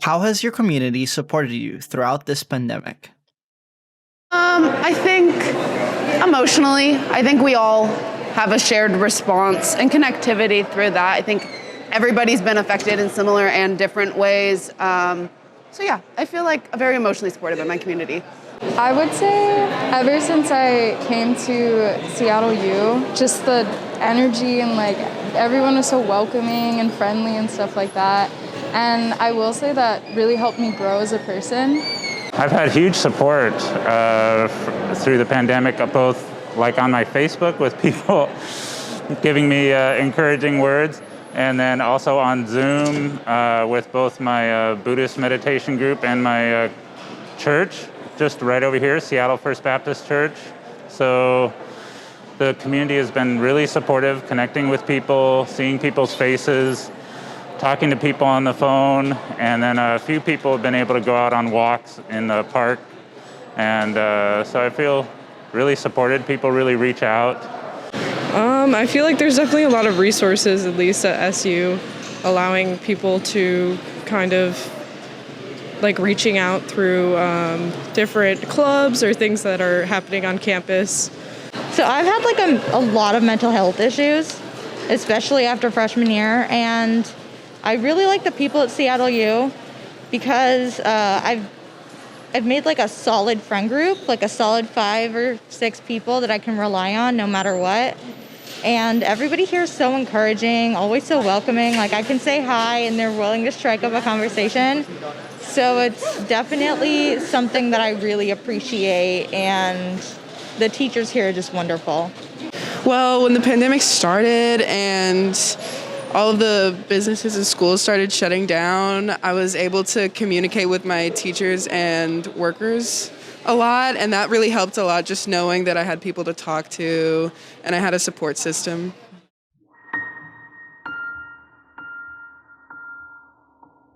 How has your community supported you throughout this pandemic? I think emotionally, I think we all have a shared response and connectivity through that. I think everybody's been affected in similar and different ways. So yeah, I feel like very emotionally supportive in my community. I would say ever since I came to Seattle U, just the energy and like everyone was so welcoming and friendly and stuff like that. And I will say that really helped me grow as a person. I've had huge support through the pandemic, both like on my Facebook with people giving me encouraging words, and then also on Zoom with both my Buddhist meditation group and my church, just right over here, Seattle First Baptist Church. So the community has been really supportive, connecting with people, seeing people's faces, talking to people on the phone, and then a few people have been able to go out on walks in the park. And so I feel really supported. People really reach out. I feel like there's definitely a lot of resources, at least at SU, allowing people to kind of like reaching out through different clubs or things that are happening on campus. So I've had like a lot of mental health issues, especially after freshman year, and I really like the people at Seattle U because I've made like a solid friend group, like a solid 5 or 6 people that I can rely on no matter what. And everybody here is so encouraging, always so welcoming. Like I can say hi and they're willing to strike up a conversation. So it's definitely something that I really appreciate, and the teachers here are just wonderful. Well, when the pandemic started and all of the businesses and schools started shutting down, I was able to communicate with my teachers and workers a lot, and that really helped a lot, just knowing that I had people to talk to and I had a support system.